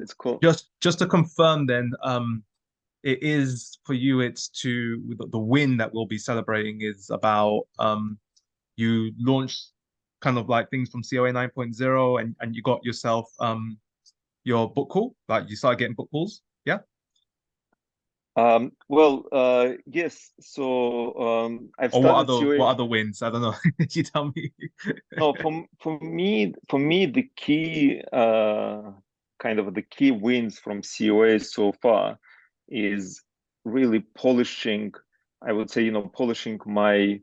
It's cool. Just to confirm then, it is for you, it's to the win that we'll be celebrating is about you launched kind of like things from COA 9.0 and you got yourself your book call, like you started getting book calls. Yeah. Well, yes. So I've Or what started other COA. what other wins? I don't know. You tell me. No, for me, the key kind of the key wins from COA so far is really polishing. I would say, polishing my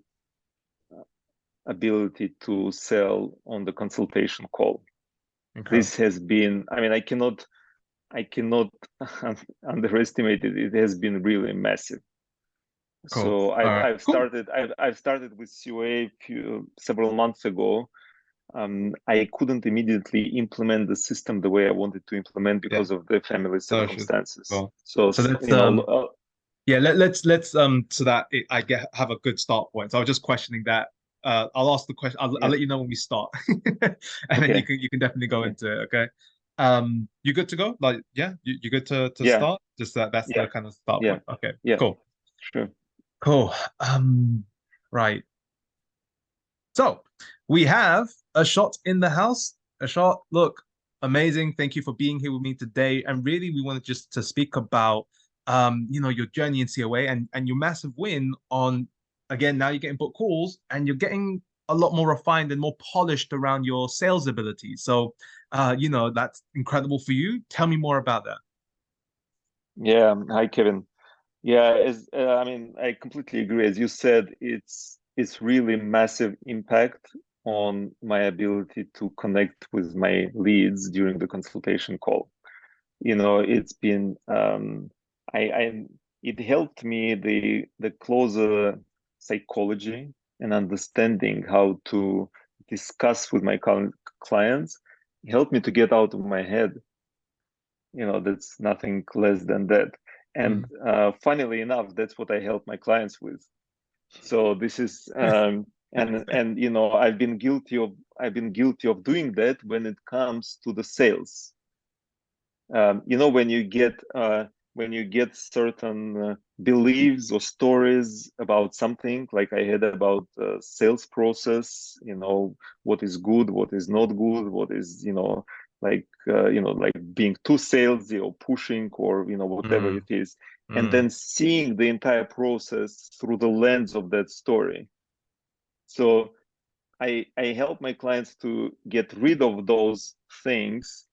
ability to sell on the consultation call. This Incredible. has been, I mean, I cannot underestimate it. It has been really massive. Cool. So All I've right. I've Cool. started I've started with COA several months ago. I couldn't immediately implement the system the way I wanted to implement Yeah. because of the family No, sure. circumstances. Cool. So, So let's yeah, let's so that I get have a good start point. So I was just questioning that. I'll ask the question. I'll yeah, let you know when we start, and then okay, you can definitely go yeah, into it. Okay. You good to go? Like, yeah, you good to yeah, start? Just that's yeah, the kind of start yeah, point. Okay. yeah, Cool. sure. Cool. Right. So we have a shot in the house. A shot. Look, amazing. Thank you for being here with me today. And really, we wanted just to speak about, your journey in COA and your massive win on, again, now you're getting book calls and you're getting a lot more refined and more polished around your sales ability. So, that's incredible for you. Tell me more about that. Yeah, hi Kevin. Yeah, I mean, I completely agree. As you said, it's really massive impact on my ability to connect with my leads during the consultation call. It's been I it helped me the closer psychology and understanding how to discuss with my clients helped me to get out of my head. That's nothing less than that. And Mm. funnily enough, that's what I help my clients with. So this is and I've been guilty of doing that when it comes to the sales. When you get certain beliefs or stories about something, like I had about sales process, what is good, what is not good, what is like being too salesy or pushing or whatever it Mm, is, and mm. then seeing the entire process through the lens of that story. So I help my clients to get rid of those things,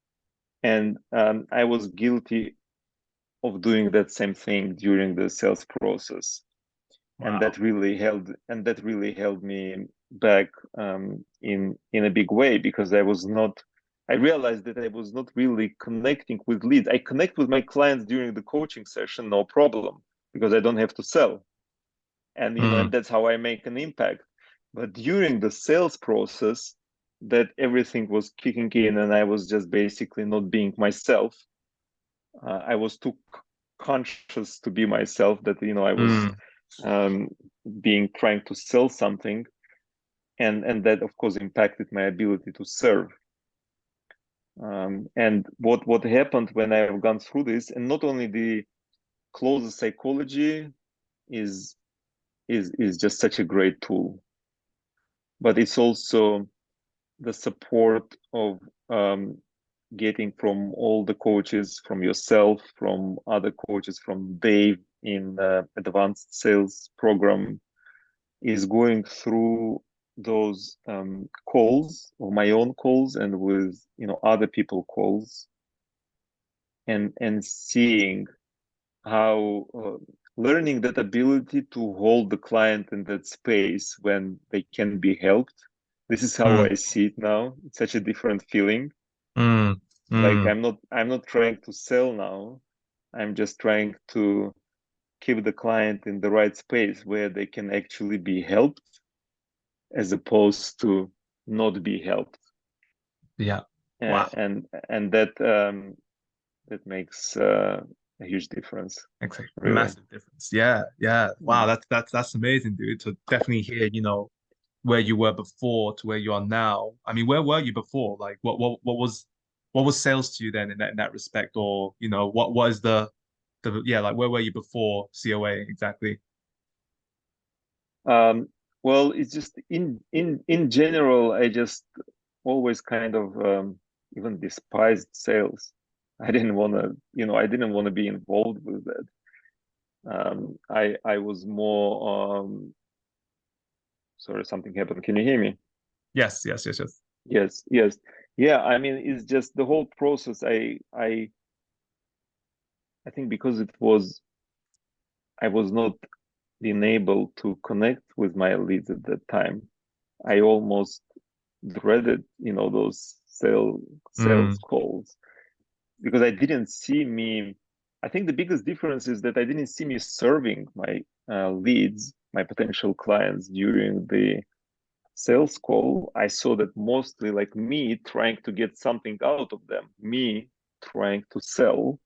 and I was guilty of doing that same thing during the sales process, and Wow. that really held me back in a big way, because I realized that I was not really connecting with leads. I connect with my clients during the coaching session, no problem, because I don't have to sell, and Mm. that's how I make an impact. But during the sales process, that everything was kicking in, and I was just basically not being myself. I was too conscious to be myself, that I was Mm. um, being trying to sell something, and that of course impacted my ability to serve. And what happened when I've gone through this, and not only the closer psychology is is just such a great tool, but it's also the support of um, getting from all the coaches, from yourself, from other coaches, from Dave in advanced sales program, is going through those calls, or my own calls, and with other people calls, and seeing how learning that ability to hold the client in that space when they can be helped. This is how Mm. I see it now. It's such a different feeling. Mm. Like Mm. I'm not trying to sell now. I'm just trying to keep the client in the right space where they can actually be helped, as opposed to not be helped. Yeah. uh, Wow. and and that makes a huge difference, Exactly. really. Massive difference. Yeah. Yeah. Yeah. Wow. That's amazing, dude. To definitely hear, where you were before to where you are now. I mean, where were you before? Like what was what was sales to you then in that respect, or what was the yeah, like where were you before COA exactly? Um, well, it's just in general, I just always kind of even despised sales. I didn't want to, I didn't want to be involved with that. I was more sorry, something happened. Can you hear me? Yes, yes, yes, yes. Yes, yes. Yeah, I mean, it's just the whole process. I think because I was not being able to connect with my leads at that time. I almost dreaded, those Mm, sales calls because I didn't see me. I think the biggest difference is that I didn't see me serving my leads, my potential clients during the sales call. I saw that mostly like me trying to get something out of them, me trying to sell.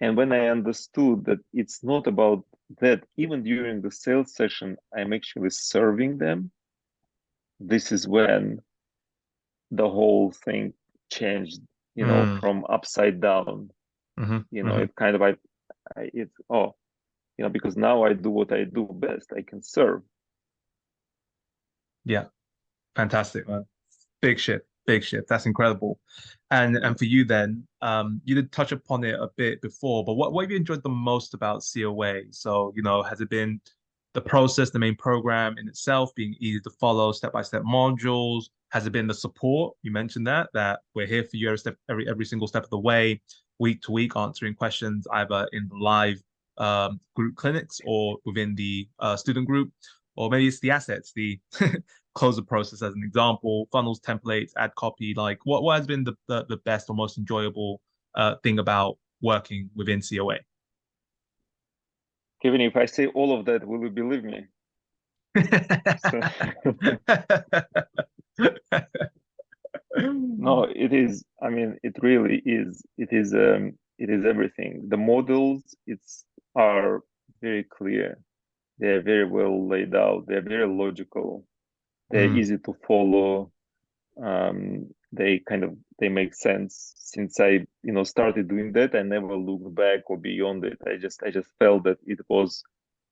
And when I understood that it's not about that, even during the sales session, I'm actually serving them. This is when the whole thing changed, mm, from upside down. hmm. It kind of, it's, oh, because now I do what I do best. I can serve. Yeah, fantastic, man. Big ship, big ship. That's incredible. And for you then, you did touch upon it a bit before, but what have you enjoyed the most about COA? So, has it been the process, the main program in itself being easy to follow, step-by-step modules? Has it been the support? You mentioned that we're here for you every single step of the way, week to week, answering questions either in the live group clinics or within the student group, or maybe it's the assets, the closer process as an example, funnels, templates, ad copy. Like what has been the best or most enjoyable thing about working within COA? Kevin, if I say all of that, will you believe me? So, no, it is. I mean, it really is. It is everything. The models, are very clear. They're very well laid out. They're very logical. They're Mm, easy to follow. They make sense. Since I, started doing that, I never looked back or beyond it. I just felt that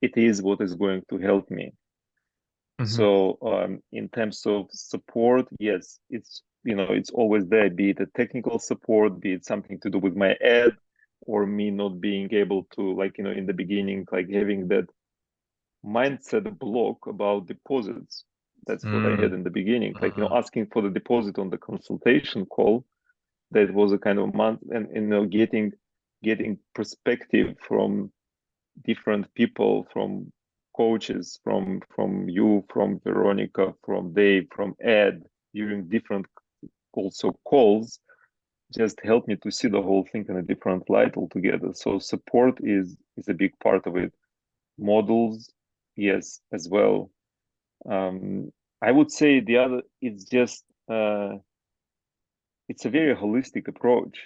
it is what is going to help me. mhm, So in terms of support, yes, it's always there, be it a technical support, be it something to do with my ad, or me not being able to, like, in the beginning, like having that mindset block about deposits. That's what I had mm, in the beginning, like, mhm, asking for the deposit on the consultation call. That was a kind of month, and getting perspective from different people, from coaches, from you, from Veronica, from Dave, from Ed, during different also calls, just helped me to see the whole thing in a different light altogether. So support is a big part of it. Models, yes, as well. I would say the other, it's a very holistic approach.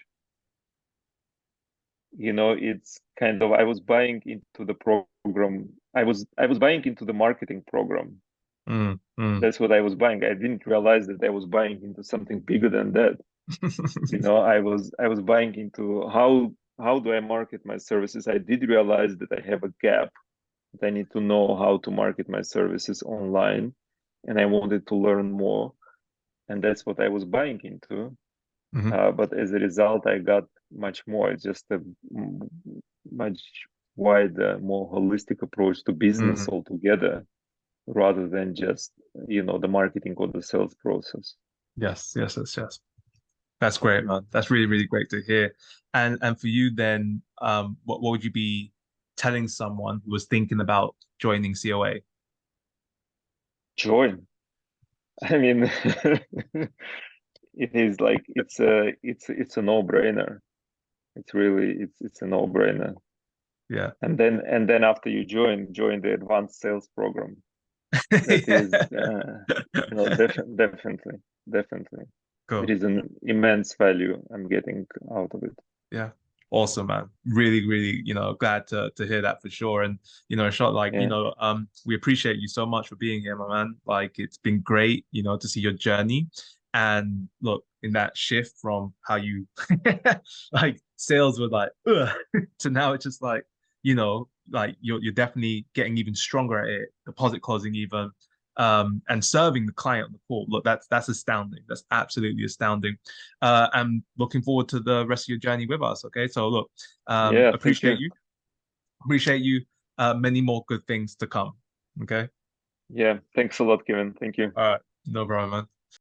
It's kind of, I was buying into the program. I was buying into the marketing program. mm, mm. That's what I was buying. I didn't realize that I was buying into something bigger than that. I was buying into how do I market my services. I did realize that I have a gap, that I need to know how to market my services online, and I wanted to learn more, and that's what I was buying into. Mhm, But as a result, I got much more. It's just a much wider, more holistic approach to business mhm. altogether, rather than just the marketing or the sales process. Yes, yes, yes, yes. That's great, man. That's really, really great to hear. And for you then, what would you be telling someone who was thinking about joining COA? Join. I mean, it is like it's a no-brainer. It's a no-brainer. Yeah. And then after you join the advanced sales program. That is, definitely, definitely. There Cool. is an immense value I'm getting out of it. Yeah. Awesome, man. Really, really, glad to hear that for sure. And, Ashot, like, Yeah, we appreciate you so much for being here, my man. Like, it's been great, to see your journey. And look, in that shift from how you like sales were like ugh, to now it's just like, like you're definitely getting even stronger at it, deposit closing even, and serving the client on the call. Look, that's astounding. That's absolutely astounding. I'm looking forward to the rest of your journey with us. Okay, so look, Yeah, thank appreciate you. you, appreciate you. Many more good things to come. Okay, Yeah, thanks a lot, Kevin. Thank you. all right, no problem, man.